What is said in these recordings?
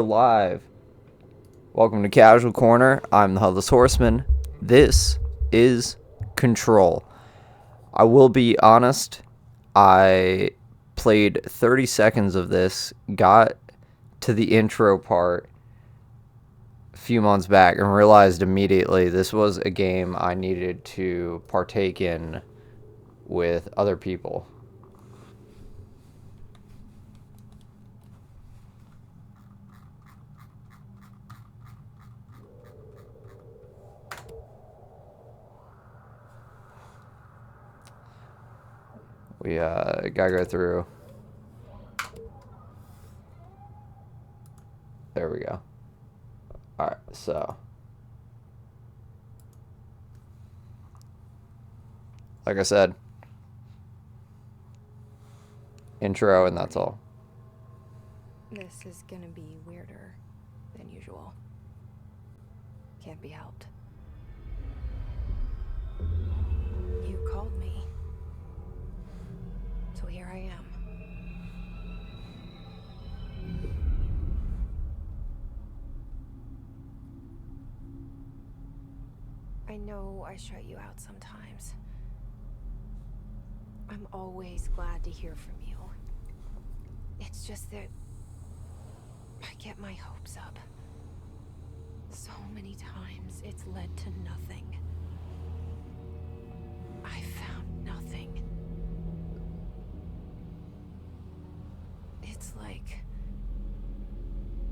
Live. Welcome to Casual Corner. I'm the Headless Horseman. This is Control. I will be honest, I played 30 seconds of this, got to the intro part a few months back, and realized immediately this was a game I needed to partake in with other people. We gotta go through. There we go. Alright, so. Like I said, intro, and that's all. This is gonna be weirder than usual. Can't be helped. You called me. So here I am. I know I shut you out sometimes. I'm always glad to hear from you. It's just that I get my hopes up. So many times it's led to nothing. I found nothing. It's like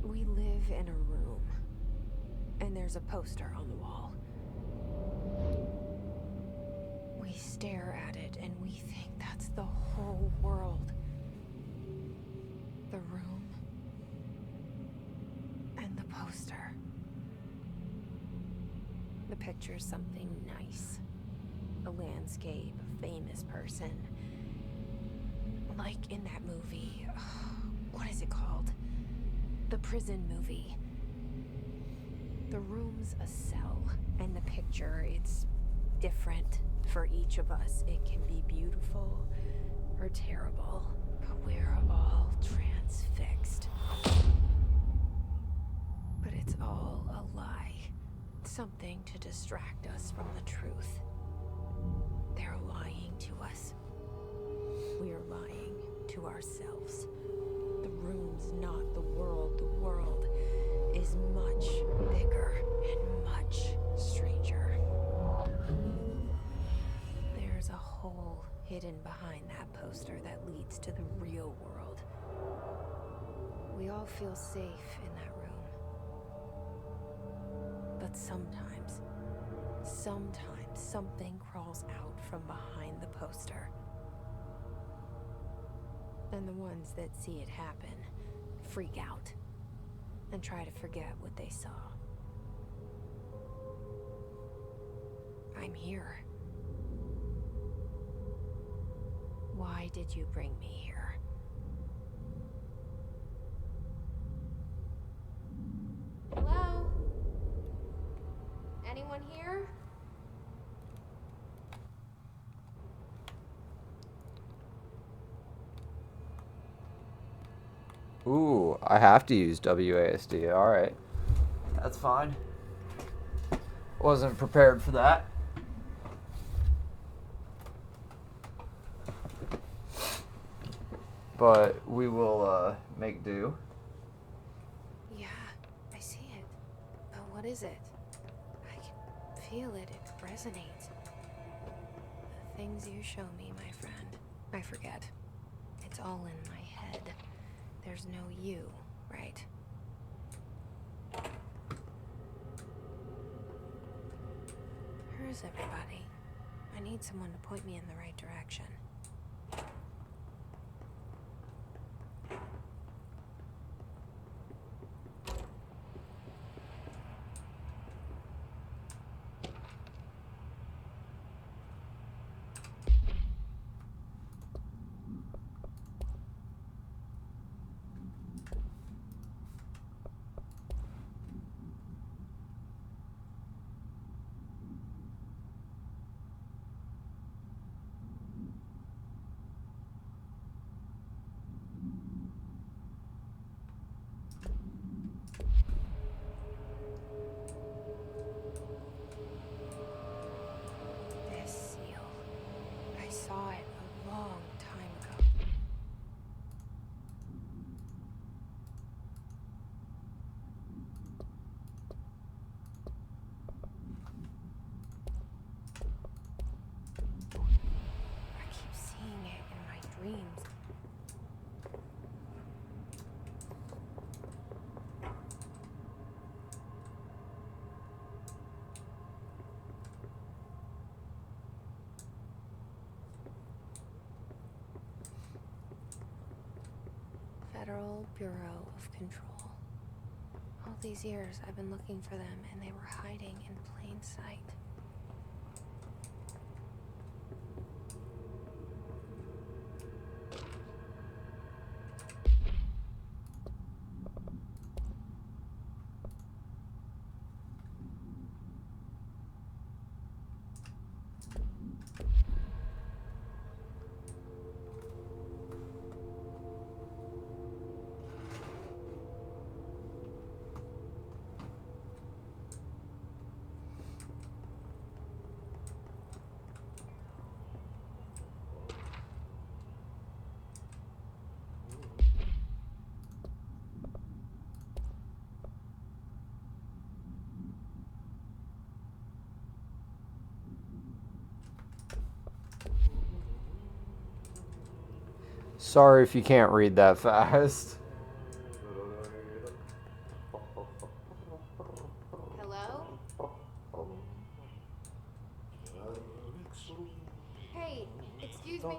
we live in a room, and there's a poster on the wall. We stare at it and we think that's the whole world. The room and the poster. The picture's something nice. A landscape, a famous person. Like in that movie. What is it called? The prison movie. The room's a cell, and the picture, it's different for each of us. It can be beautiful or terrible, but we're all transfixed. But it's all a lie. Something to distract us from the truth. They're lying to us. We're lying to ourselves. The room's not the world. The world is much bigger and much stranger. There's a hole hidden behind that poster that leads to the real world. We all feel safe in that room. But sometimes something crawls out from behind the poster. And the ones that see it happen freak out and try to forget what they saw. I'm here. Why did you bring me here? Hello? Anyone here? Ooh, I have to use WASD. Alright. That's fine. Wasn't prepared for that. But we will make do. Yeah, I see it. But what is it? I can feel it. It resonates. The things you show me, my friend, I forget. It's all in my head. There's no you, right? Where's everybody? I need someone to point me in the right direction. Bureau of Control. All these years I've been looking for them, and they were hiding in plain sight. Sorry if you can't read that fast. Hello? Hey, excuse me.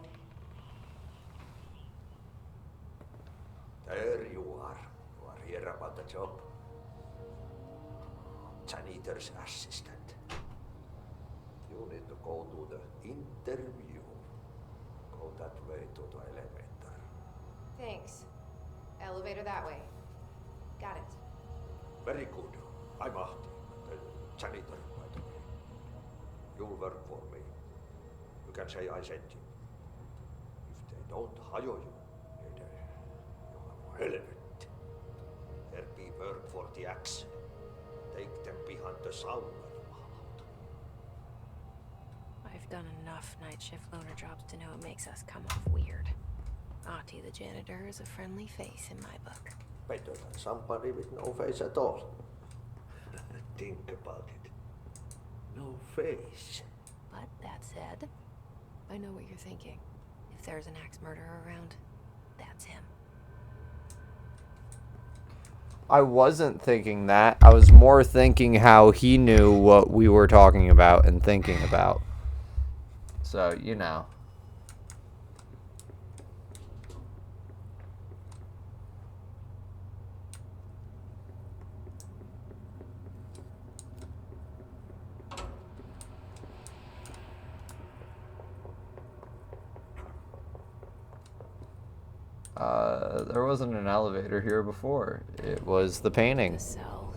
There you are. You are here about the job. Janitor's assistant. You need to go to the interview. Go that way to the elevator. Thanks. Elevator that way. Got it. Very good. I'm Ahti, the janitor, by the way. You'll work for me. You can say I sent you. If they don't hire you, then you have helvet. There be work for the axe. Take them behind the sauna, jumalauta. I've done enough night shift loner jobs to know it makes us come off weird. Ahti the janitor is a friendly face in my book. Better than somebody with no face at all. Think about it. No face. But that said, I know what you're thinking. If there's an axe murderer around, that's him. I wasn't thinking that. I was more thinking how he knew what we were talking about and thinking about. So, you know. There wasn't an elevator here before. It was the painting. The cell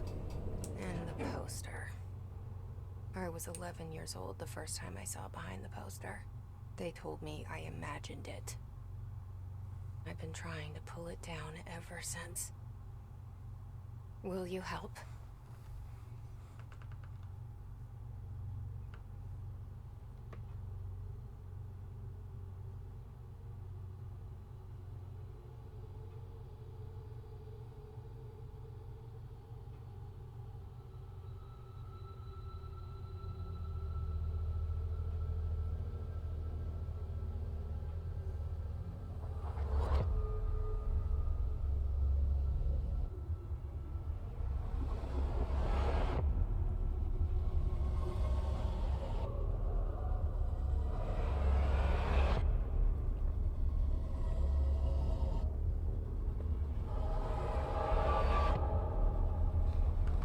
and the poster. I was 11 years old the first time I saw behind the poster. They told me I imagined it. I've been trying to pull it down ever since. Will you help?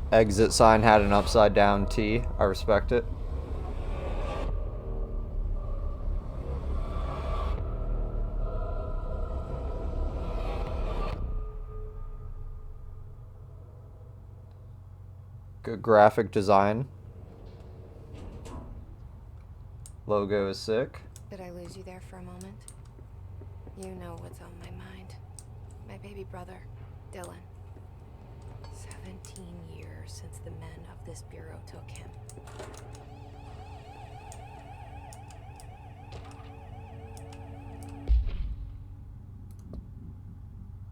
Exit sign had an upside down T. I respect it. Good graphic design. Logo is sick. Did I lose you there for a moment? You know what's on my mind. My baby brother, Dylan. 17 years since the men of this bureau took him.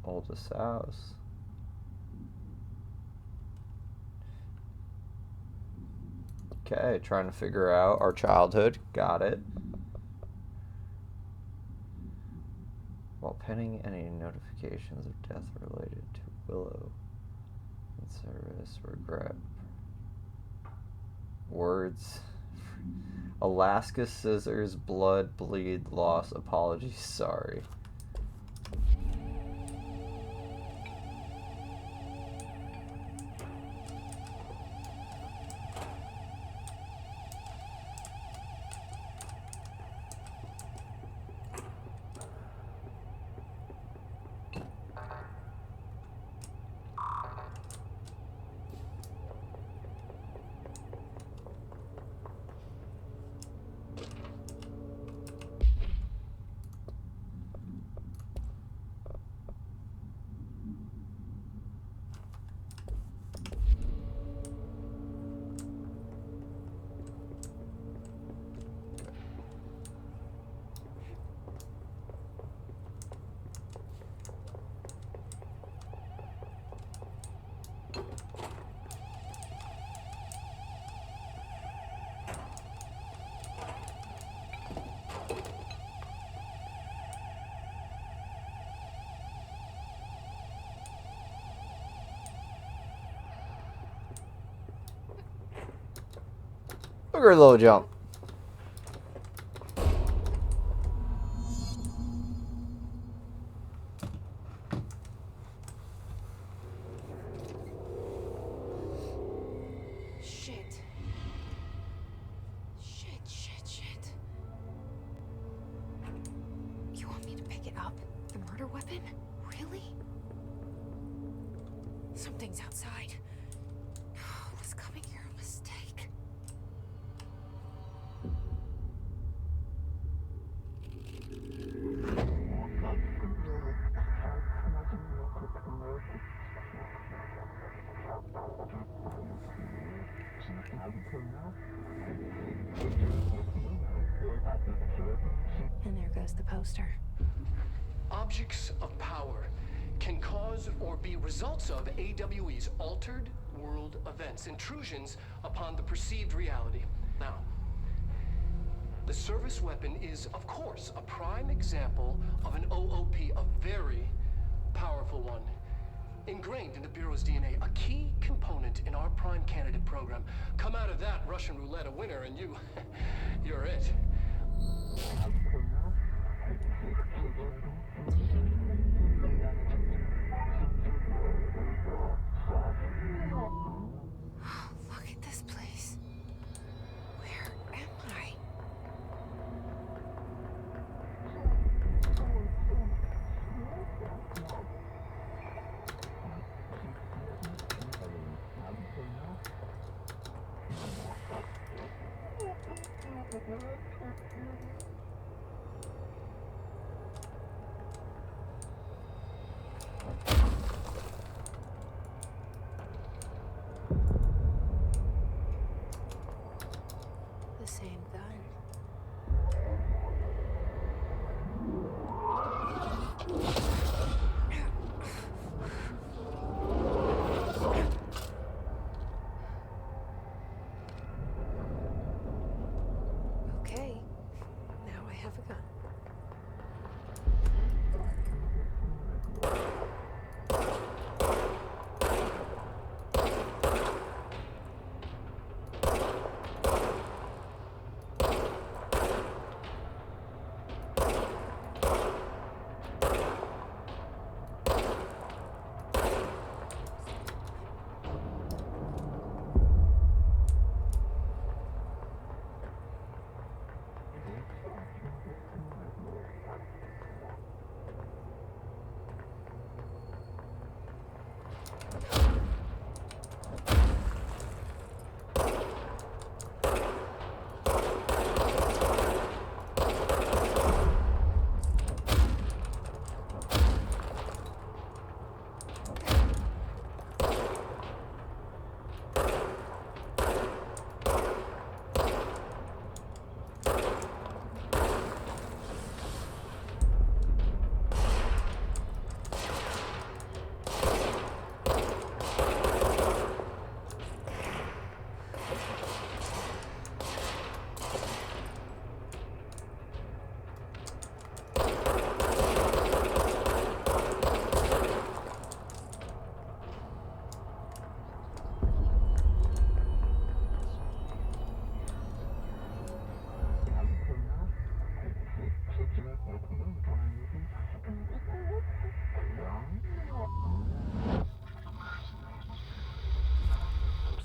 Oldest house. Okay, trying to figure out our childhood. Got it. While pending any notifications of death related to Willow in service, regret. Words. Alaska scissors, blood, bleed, loss, apology, sorry. Look at her little jump. Shit. Shit. You want me to pick it up? The murder weapon? Really? Something's outside. Was coming here a mistake? And there goes the poster. Objects of power can cause or be results of AWE's altered world events, intrusions upon the perceived reality. Now, the service weapon is, of course, a prime example of an OOP, a very powerful one. Ingrained in the Bureau's DNA, a key component in our prime candidate program. Come out of that Russian roulette a winner and you're it. Look at this place. Where am I? The same gun. Okay, now I have a gun.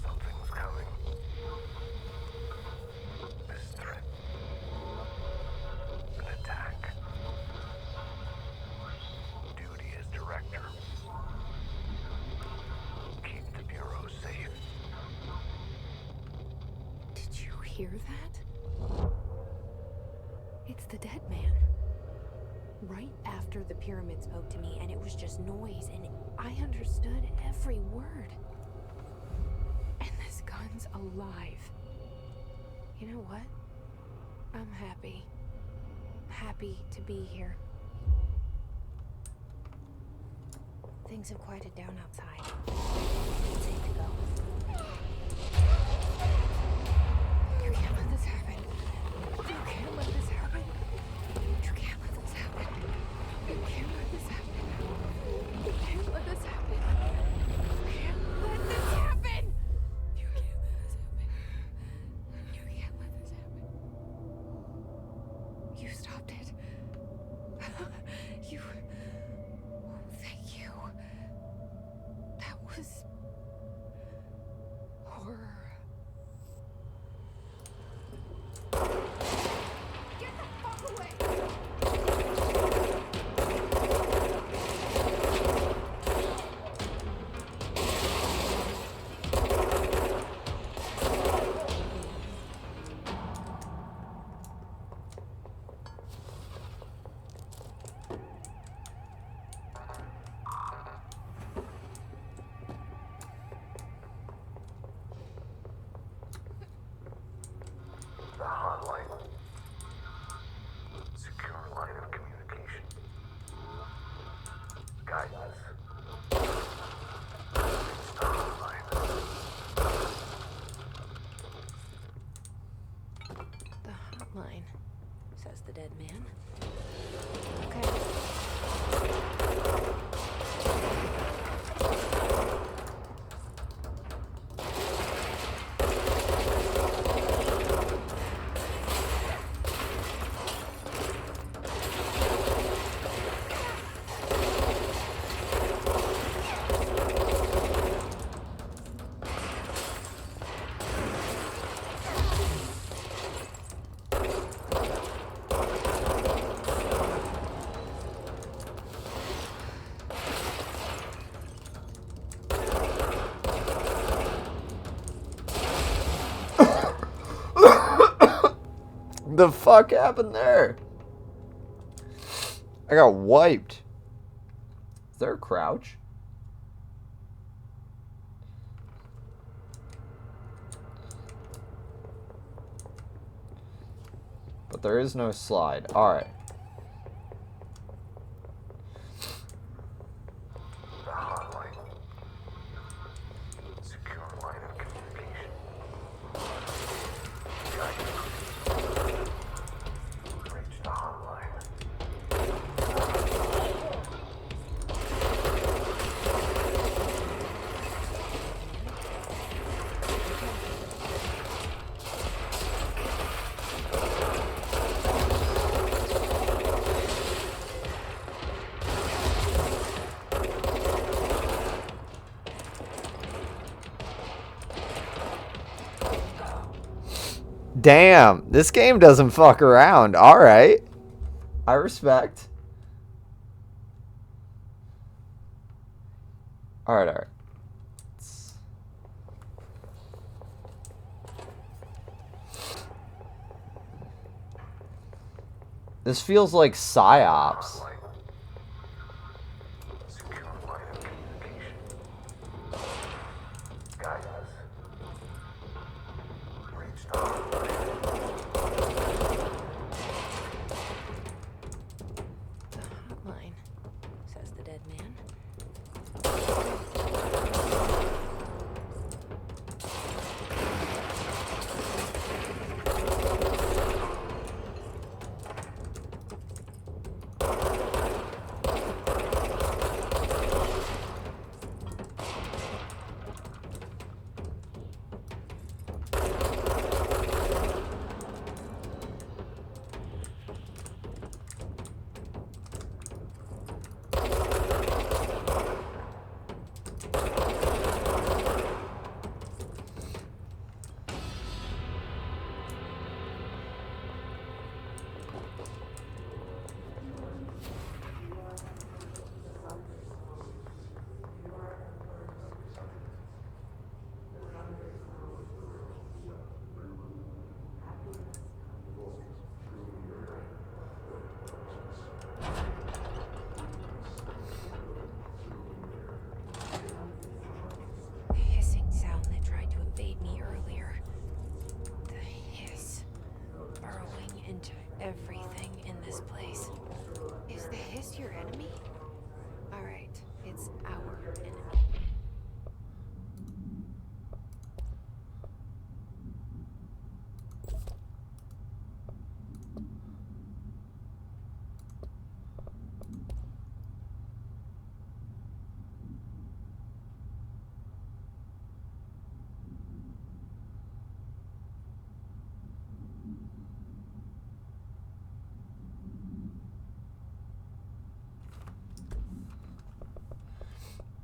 Something's coming. This threat. An attack. Duty as director. Keep the Bureau safe. Did you hear that? It's the dead man. Right after the pyramid spoke to me, and it was just noise, and I understood every word. And this gun's alive. You know what? I'm happy. Happy to be here. Things have quieted down outside. It's safe to go. You can't let this happen. You can't let this happen. You can't let this happen. You can't let this happen. You can't let this happen. You can't let this happen. You can't let this happen. You can't the fuck happened there? I got wiped. Is there a crouch? But there is no slide. Alright. The hotline. Secure line of communication. Reach the hotline. Damn, this game doesn't fuck around. Alright. I respect. Alright. This feels like PsyOps. Secure line of communication. Guide us. Reach the hotline. The hotline, says the dead man. The hissing sound that tried to invade me earlier. The hiss burrowing into everything in this place. Is the hiss your enemy? Alright, it's our enemy.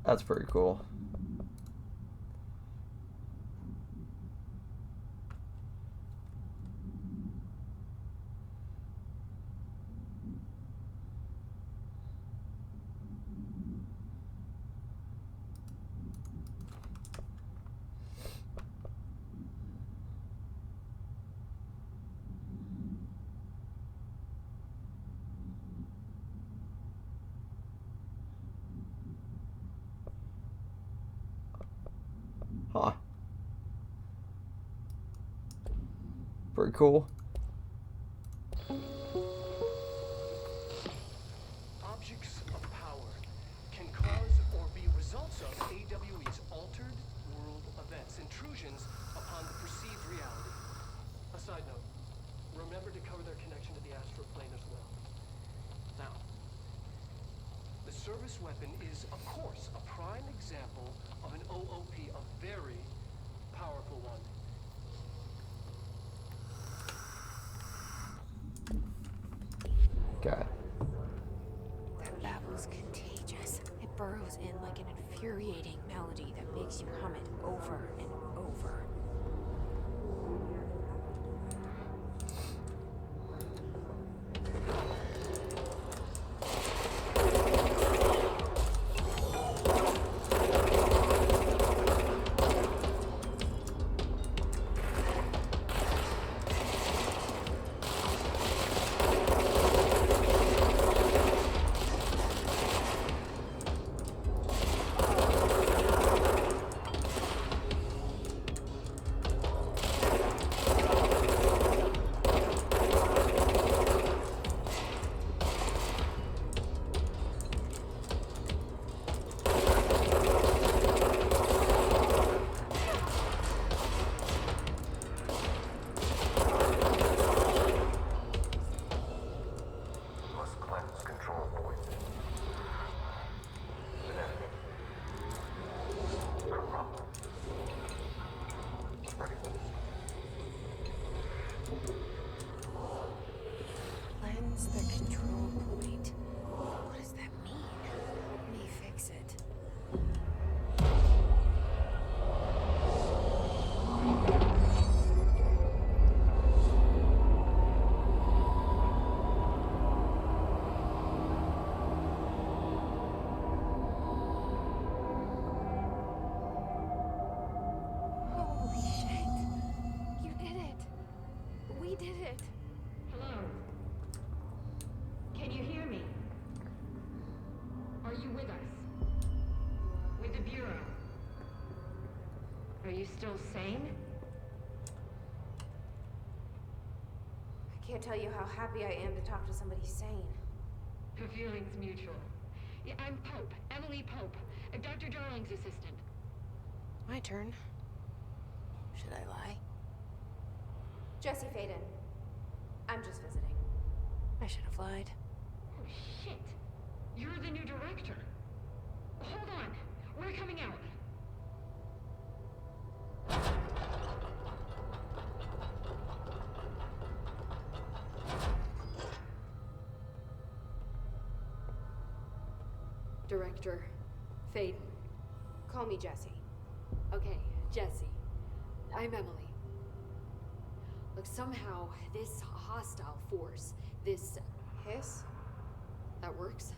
That's pretty cool. Huh. Pretty cool. Objects of power can cause or be results of AWE's altered world events, intrusions upon the perceived reality. A side note, remember to cover their connection to the astral plane as well. Now, the service weapon is, of course, a prime example of an OOP, a very powerful one. Okay. That babble's contagious. It burrows in like an infuriating melody that makes you hum it over and over. did it. Hello? Can you hear me? Are you with us? With the Bureau? Are you still sane? I can't tell you how happy I am to talk to somebody sane. The feeling's mutual. Yeah, I'm Pope, Emily Pope, Dr. Darling's assistant. My turn. Should I lie? Jesse Faden. I'm just visiting. I should have lied. Oh, shit. You're the new director. Hold on. We're coming out. Director Faden. Call me Jesse. Okay, Jesse. I'm Emily. Look, somehow this hostile force, this Hiss? that works.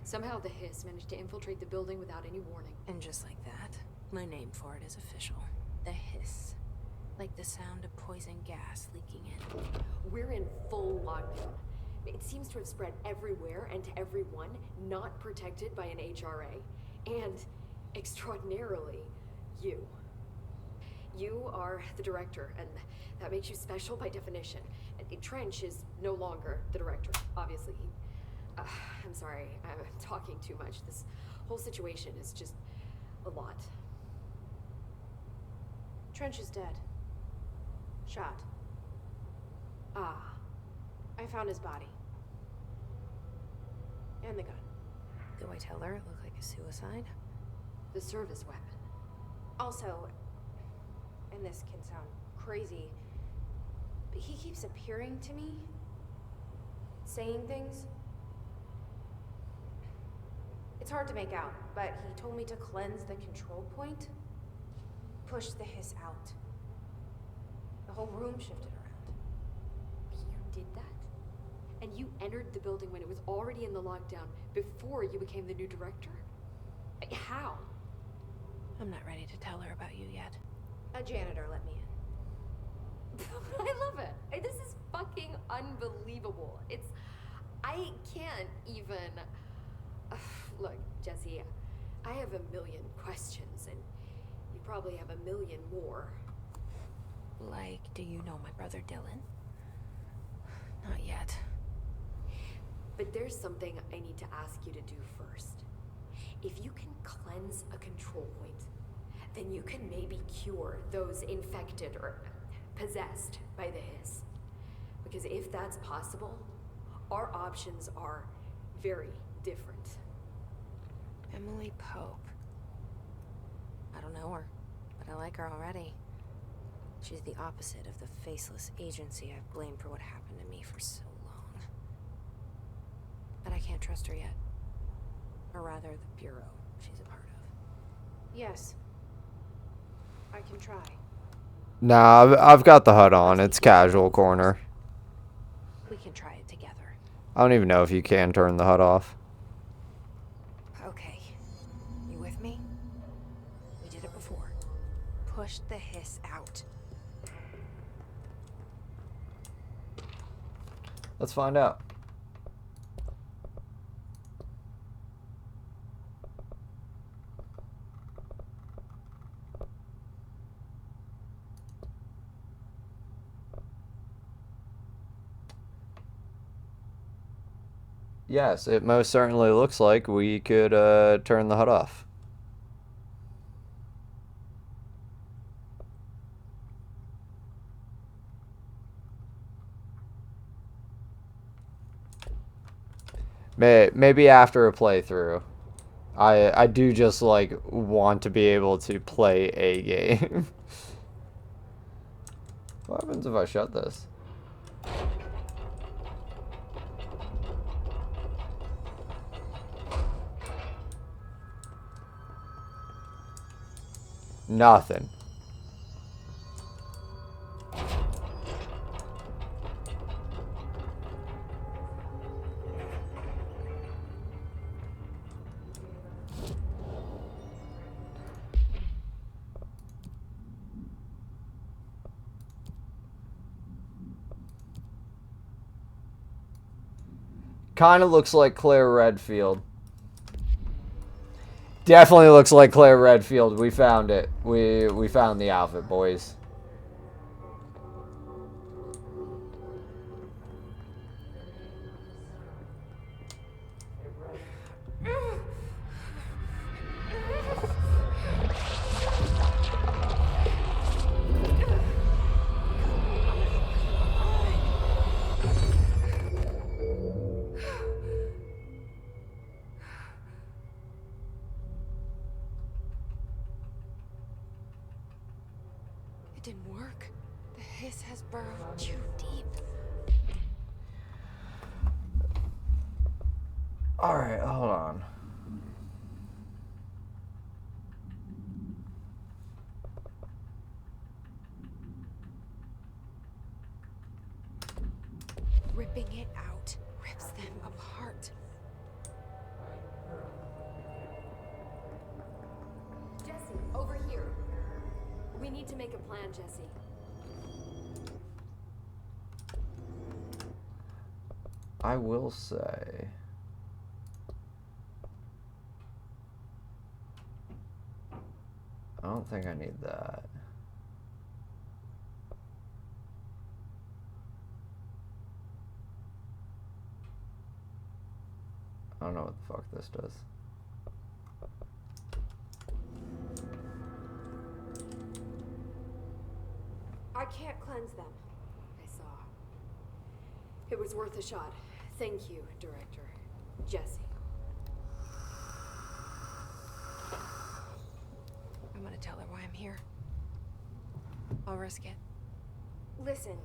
Somehow the hiss managed to infiltrate the building without any warning. And just like that, my name for it is official. The hiss. Like the sound of poison gas leaking in. We're in full lockdown. It seems to have spread everywhere and to everyone not protected by an HRA. And, extraordinarily, you. You are the director, and that makes you special by definition. And Trench is no longer the director, obviously. I'm sorry, I'm talking too much. This whole situation is just a lot. Trench is dead. Shot. Ah, I found his body. And the gun. Do I tell her it looked like a suicide? the service weapon. Also, and this can sound crazy, but he keeps appearing to me, saying things. It's hard to make out, but he told me to cleanse the control point, push the hiss out. The whole room shifted around. You did that? And you entered the building when it was already in the lockdown before you became the new director? How? I'm not ready to tell her about you yet. A janitor let me in. I love it. This is fucking unbelievable. I can't even... Look, Jesse, I have a million questions, and you probably have a million more. Like, do you know my brother Dylan? Not yet. But there's something I need to ask you to do first. If you can cleanse a control point, then you can maybe cure those infected or possessed by the hiss. Because if that's possible, our options are very different. Emily Pope. I don't know her, but I like her already. She's the opposite of the faceless agency I've blamed for what happened to me for so long. But I can't trust her yet. Or rather, the Bureau she's a part of. Yes. I can try. Nah, I've got the HUD on. It's casual corner. We can try it together. I don't even know if you can turn the HUD off. Okay. You with me? We did it before. Push the hiss out. Let's find out. Yes, it most certainly looks like we could turn the HUD off. Maybe after a playthrough. I do just like want to be able to play a game. What happens if I shut this? Nothing. Kind of looks like Claire Redfield. Definitely looks like Claire Redfield. We found it. We found the outfit, boys. It didn't work. The hiss has burrowed too deep. Alright, hold on. Ripping it out rips them apart. Jesse, over here. We need to make a plan, Jesse. I will say... I don't think I need that. I don't know what the fuck this does. I can't cleanse them. I saw. It was worth a shot. Thank you, Director. Jesse. I'm gonna tell her why I'm here. I'll risk it. Listen,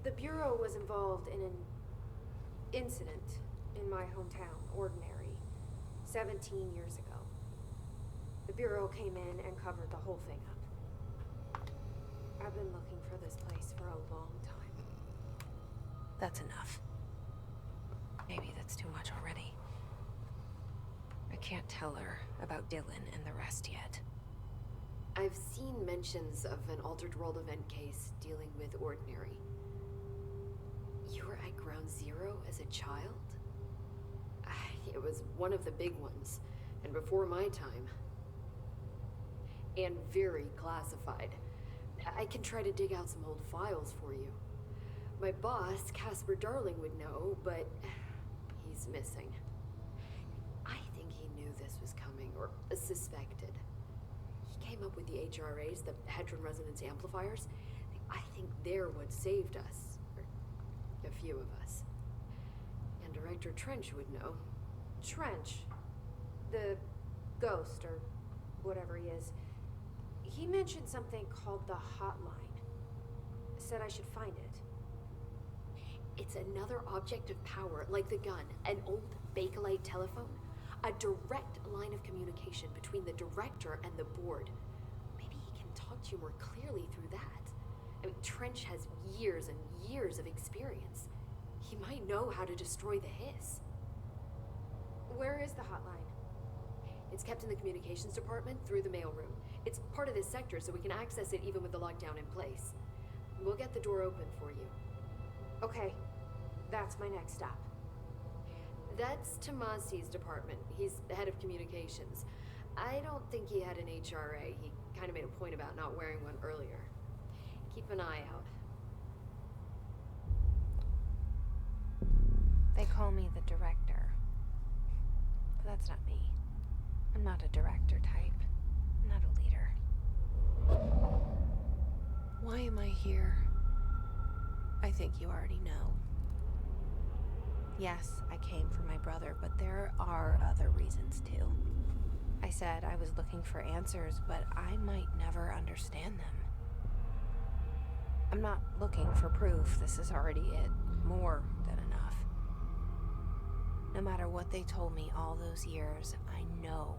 the Bureau was involved in an incident in my hometown, Ordinary, 17 years ago. The Bureau came in and covered the whole thing up. I've been looking for this place for a long time. That's enough. Maybe that's too much already. I can't tell her about Dylan and the rest yet. I've seen mentions of an Altered World event case dealing with Ordinary. You were at Ground Zero as a child? It was one of the big ones, and before my time. And very classified. I can try to dig out some old files for you. My boss, Casper Darling, would know, but he's missing. I think he knew this was coming, or suspected. He came up with the HRAs, the Hedron Resonance Amplifiers. I think they're what saved us. Or a few of us. And Director Trench would know. Trench, the ghost, or whatever he is, he mentioned something called the hotline. Said I should find it. It's another object of power, like the gun, an old Bakelite telephone. A direct line of communication between the director and the board. Maybe he can talk to you more clearly through that. I mean, Trench has years and years of experience. He might know how to destroy the hiss. Where is the hotline? It's kept in the communications department through the mailroom. It's part of this sector, so we can access it even with the lockdown in place. We'll get the door open for you. Okay, that's my next stop. That's Tomasi's department. He's the head of communications. I don't think he had an HRA. He kind of made a point about not wearing one earlier. Keep an eye out. They call me the director. But that's not me. I'm not a director type. I'm not a leader. Why am I here? I think you already know. Yes, I came for my brother, but there are other reasons too. I said I was looking for answers, but I might never understand them. I'm not looking for proof. This is already it. More than enough. No matter what they told me all those years, I know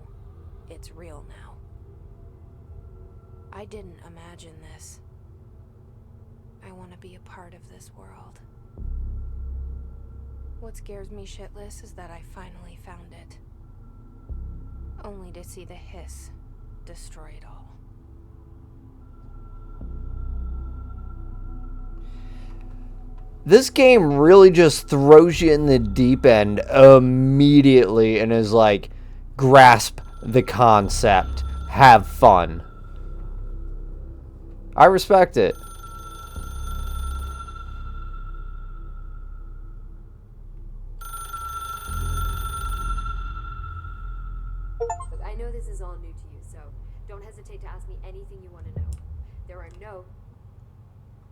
it's real now. I didn't imagine this. I want to be a part of this world. What scares me shitless is that I finally found it. Only to see the hiss destroy it all. This game really just throws you in the deep end immediately and is like, grasp the concept, have fun. I respect it. Look, I know this is all new to you, so don't hesitate to ask me anything you want to know. There are no...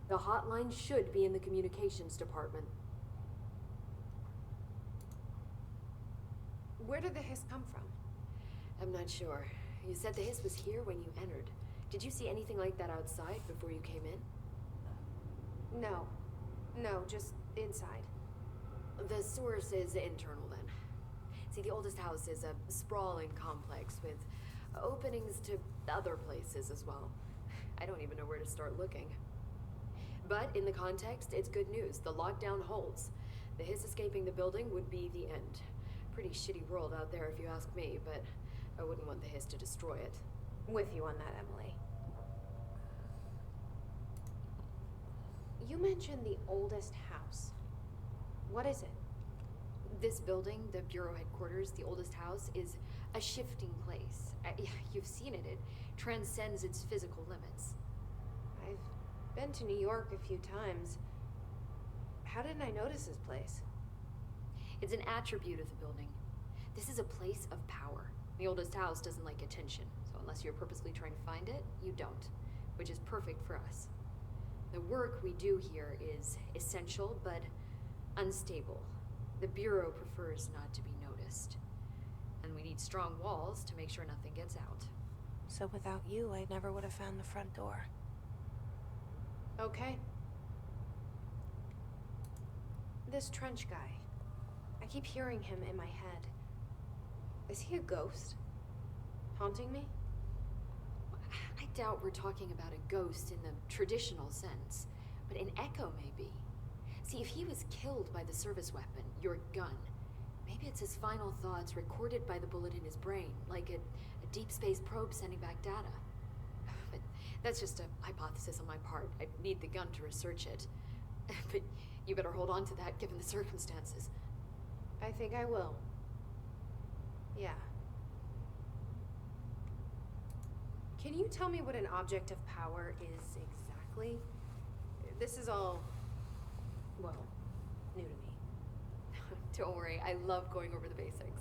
The hotline should be in the communications department. Where did the hiss come from? I'm not sure. You said the hiss was here when you entered. Did you see anything like that outside before you came in? No. No, just inside. The source is internal then. See, the oldest house is a sprawling complex with openings to other places as well. I don't even know where to start looking. But in the context, it's good news. The lockdown holds. The hiss escaping the building would be the end. Pretty shitty world out there if you ask me, but I wouldn't want the hiss to destroy it. With you on that, Emily. You mentioned the oldest house. What is it? This building, the Bureau headquarters, the oldest house, is a shifting place. You've seen it. It transcends its physical limits. I've been to New York a few times. How didn't I notice this place? It's an attribute of the building. This is a place of power. The oldest house doesn't like attention, so unless you're purposely trying to find it, you don't, which is perfect for us. The work we do here is essential, but unstable. The Bureau prefers not to be noticed. And we need strong walls to make sure nothing gets out. So without you, I never would have found the front door. Okay. This Trench guy. I keep hearing him in my head. Is he a ghost? Haunting me? I doubt we're talking about a ghost in the traditional sense, but an echo maybe. See, if he was killed by the service weapon, your gun, maybe it's his final thoughts recorded by the bullet in his brain, like a deep space probe sending back data. But that's just a hypothesis on my part. I'd need the gun to research it. But you better hold on to that given the circumstances. I think I will. Yeah. Can you tell me what an object of power is exactly? This is all, well, new to me. Don't worry, I love going over the basics.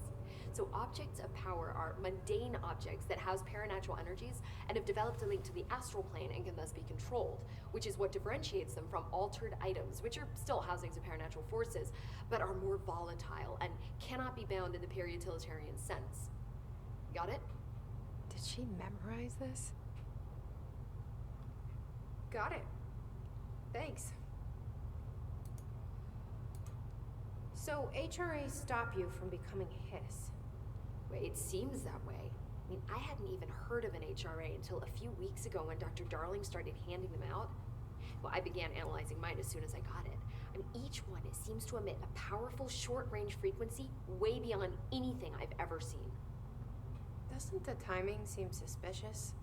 So objects of power are mundane objects that house paranatural energies and have developed a link to the astral plane and can thus be controlled, which is what differentiates them from altered items, which are still housings of paranatural forces, but are more volatile and cannot be bound in the pure utilitarian sense. Got it? Did she memorize this? Got it. Thanks. So HRA stop you from becoming Hiss? Wait, it seems that way. I mean, I hadn't even heard of an HRA until a few weeks ago when Dr. Darling started handing them out. Well, I began analyzing mine as soon as I got it. I mean, each one seems to emit a powerful short-range frequency way beyond anything I've ever seen. Doesn't the timing seem suspicious?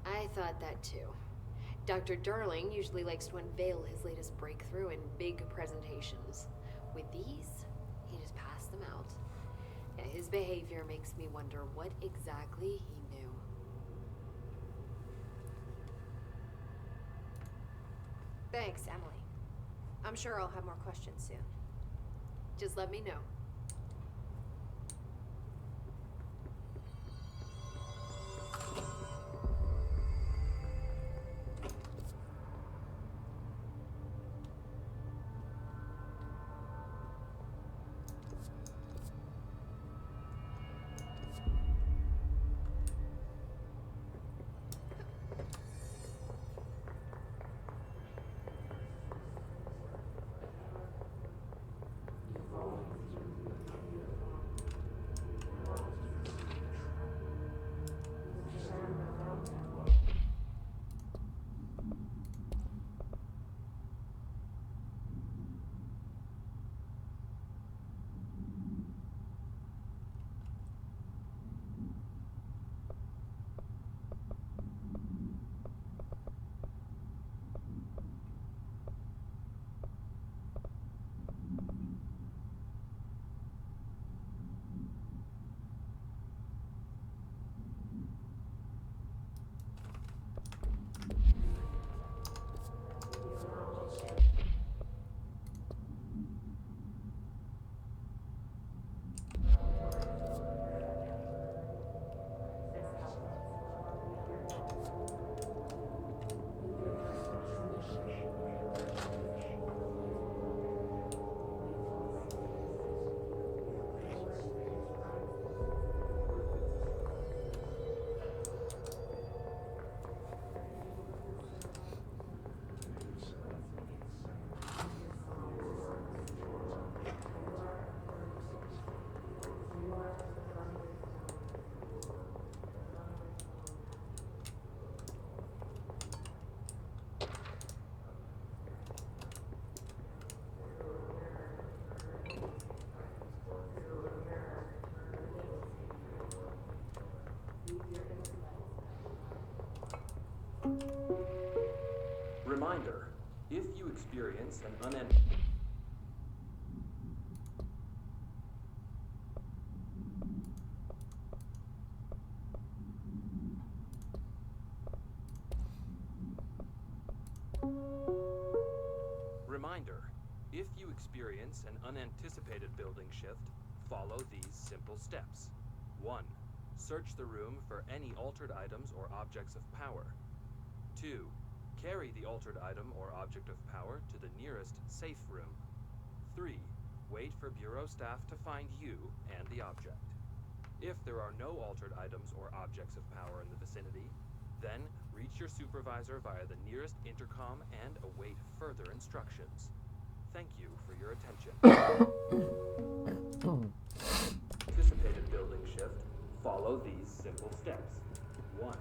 I thought that too. Dr. Darling usually likes to unveil his latest breakthrough in big presentations. With these, he just passed them out. Yeah, his behavior makes me wonder what exactly he knew. Thanks, Emily. I'm sure I'll have more questions soon. Just let me know. Reminder, if you experience an unanticipated building shift, follow these simple steps. 1. Search the room for any altered items or objects of power. 2. Carry the altered item or object of power to the nearest safe room. 3. Wait for Bureau staff to find you and the object. If there are no altered items or objects of power in the vicinity, then reach your supervisor via the nearest intercom and await further instructions. Thank you for your attention. Anticipated building shift, follow these simple steps. 1.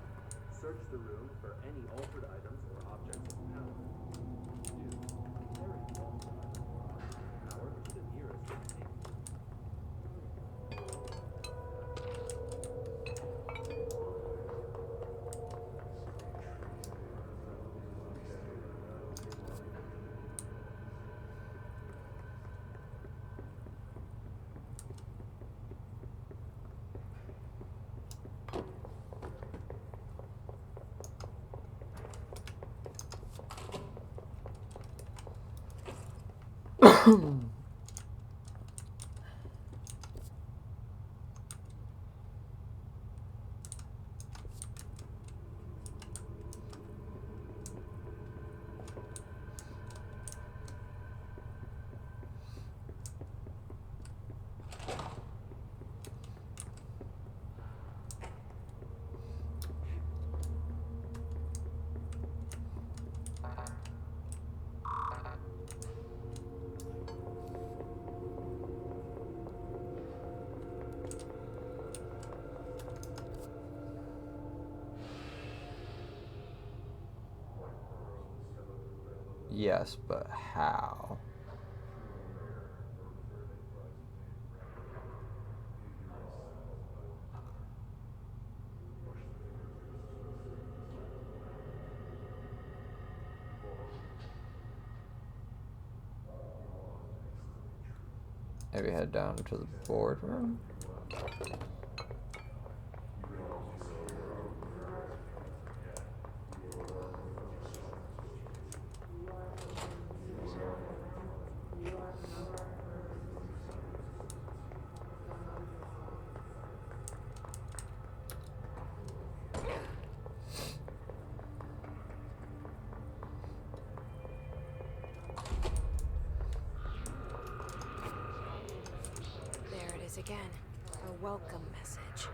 Search the room for any altered items or objects of power. 2. Carry the altered item or object of power to the nearest safe room. Yes, but how? Maybe head down to the boardroom? There it is again. A welcome message.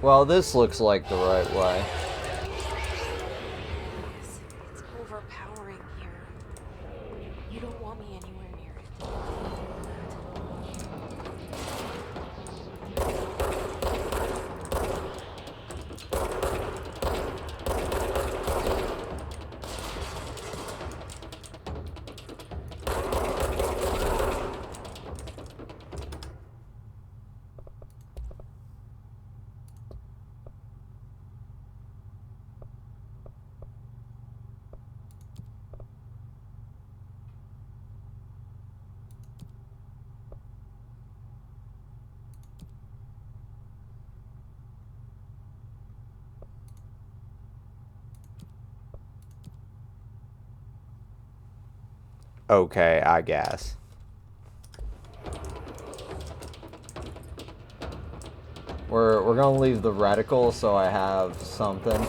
Well, this looks like the right way. It's overpowering here. You don't want me anywhere near it. okay, I guess. We're gonna leave the reticle so I have something.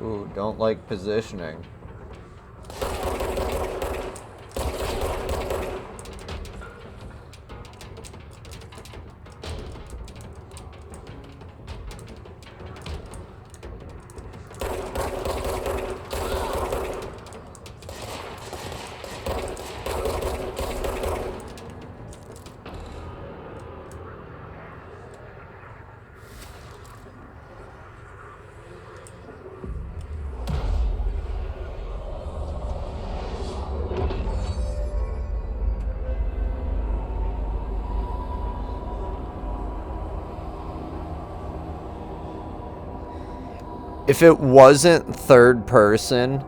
Ooh, don't like positioning. If it wasn't third person,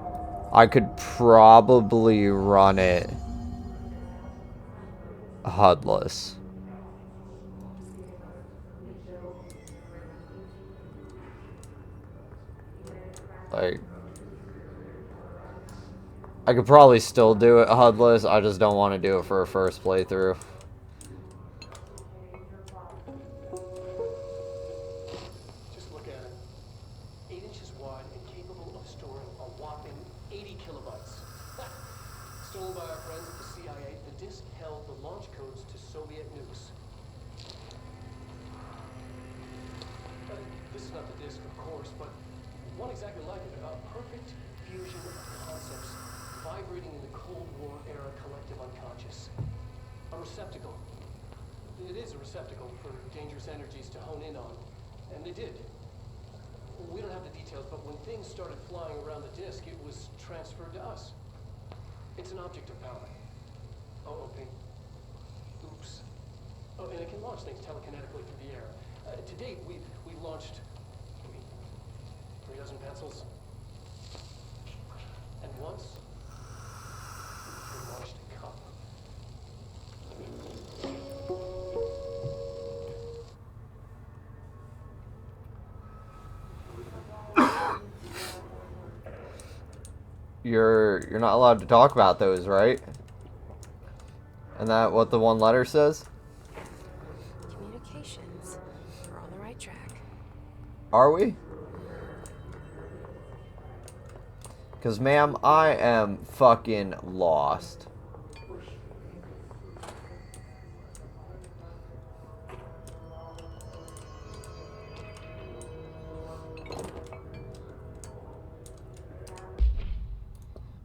I could probably run it HUDless. Like, I could probably still do it HUDless, I just don't want to do it for a first playthrough. Just look at it. 8 inches wide and capable of storing a whopping 80 kilobytes. Stolen by our friends at the CIA, the disk held the launch codes to Soviet nukes. This is not the disk, of course, but one exactly like it. A perfect fusion of concepts vibrating in the Cold War era collective unconscious. A receptacle. It is a receptacle for dangerous energies to hone in on. And they did. We don't have the details, but when things started flying around the disk, it was transferred to us. It's an object of power. Oh, okay. Oops. Oh, and it can launch things telekinetically through the air. To date, we've launched 3 dozen pencils. And once, we launched a cup. You're not allowed to talk about those, right? Isn't that what the one letter says? Communications. We're on the right track. Are we? Because, ma'am, I am fucking lost.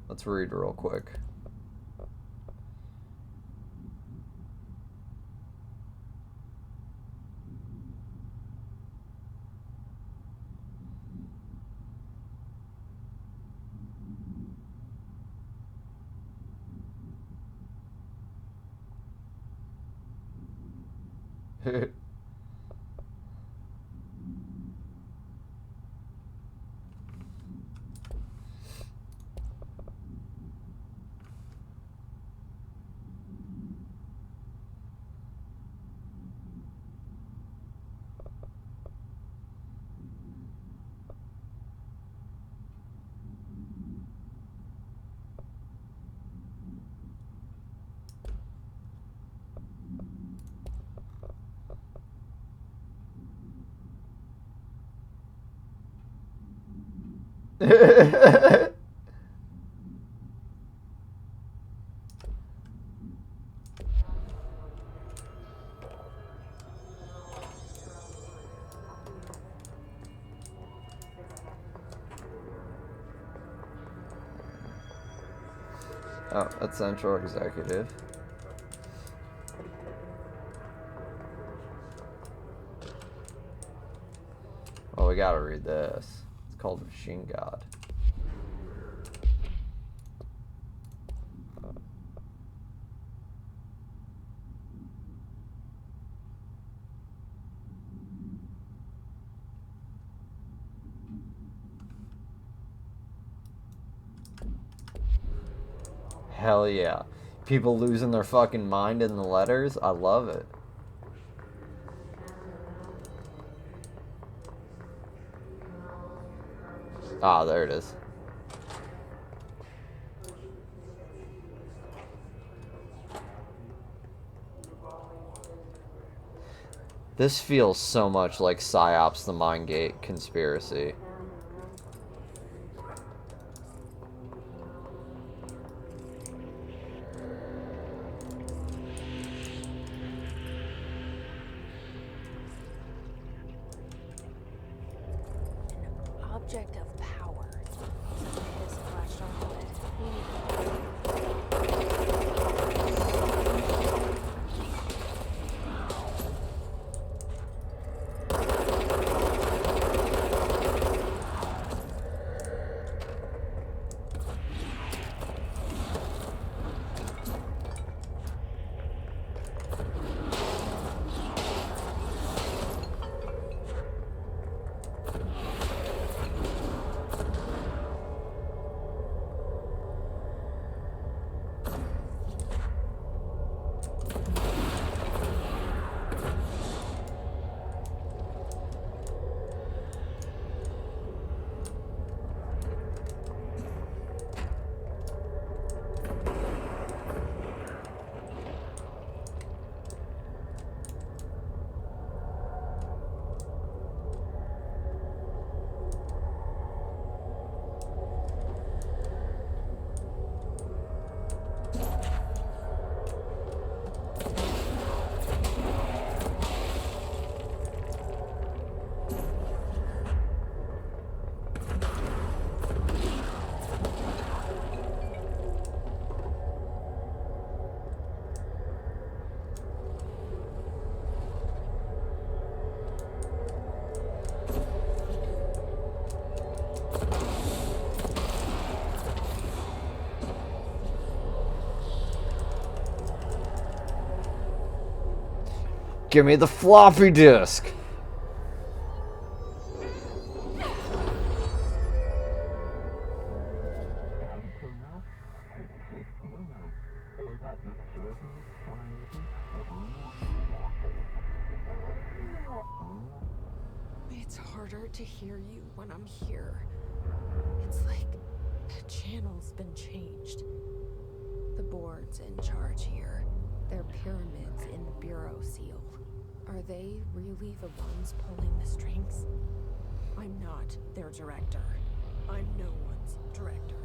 Let's read real quick. Oh, that's Central Executive. Well, we gotta read this. It's called Machine God. Hell yeah. People losing their fucking mind in the letters. I love it. Ah, there it is. This feels so much like PsyOps the Mindgate conspiracy. Object of power. Something has flashed onto it. We need Give me the floppy disk. It's harder to hear you when I'm here. It's like the channel's been changed. The board's in charge here. They're pyramids in the Bureau seal. Are they really the ones pulling the strings? I'm not their director. I'm no one's director.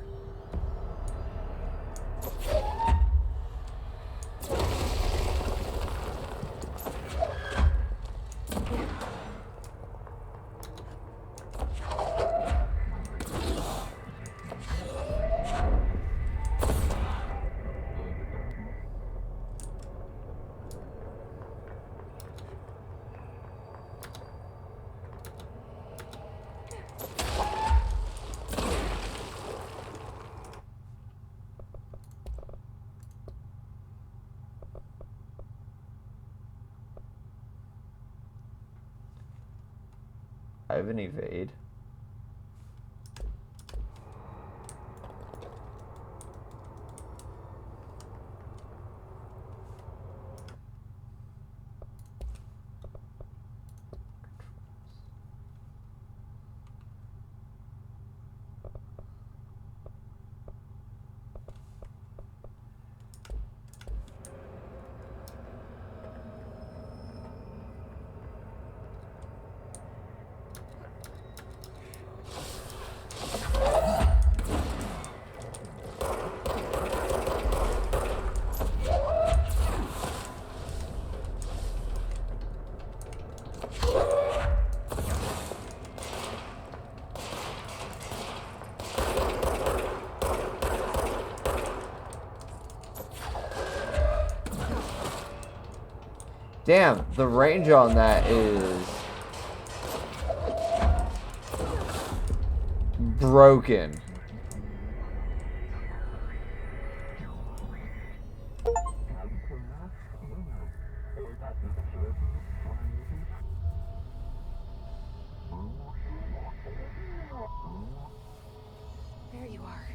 I have an evade. Damn, the range on that is broken. There you are.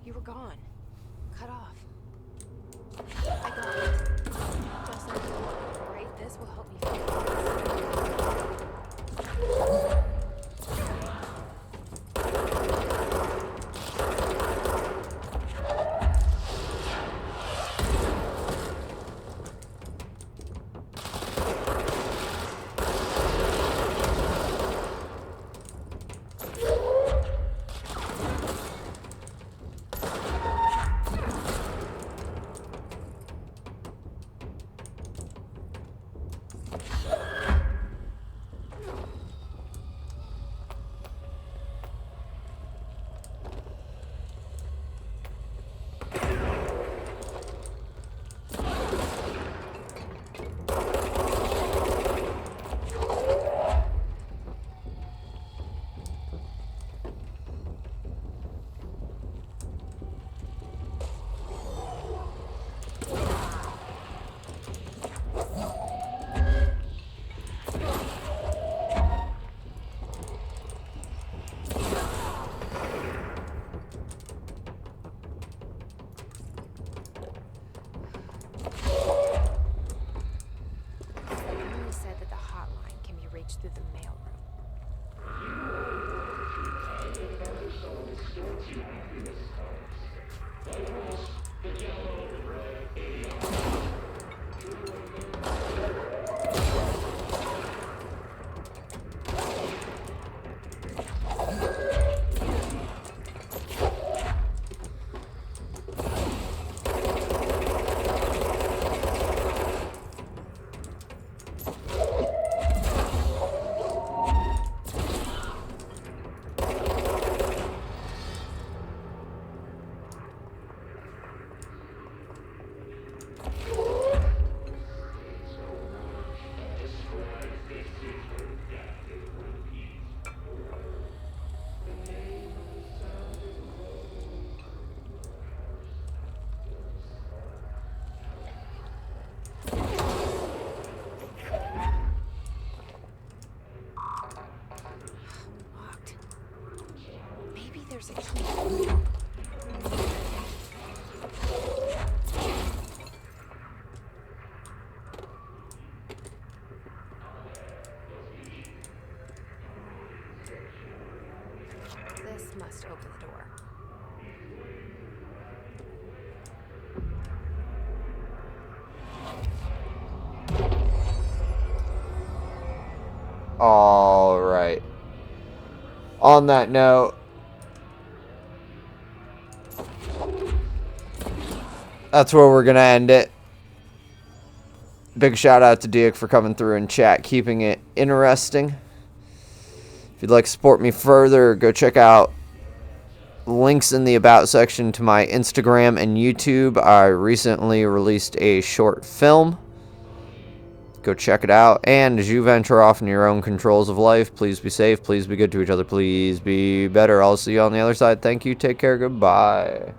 You were gone. Cut off. I got it. Just like you wanted, right? This will help me figure through the mailroom. Locked. Maybe there's a key. This must open the door. All right. On that note, that's where we're going to end it. Big shout out to Diak for coming through and chat, keeping it interesting. If you'd like to support me further, go check out links in the About section to my Instagram and YouTube. I recently released a short film. Go check it out. And as you venture off in your own controls of life, please be safe. Please be good to each other. Please be better. I'll see you on the other side. Thank you. Take care. Goodbye.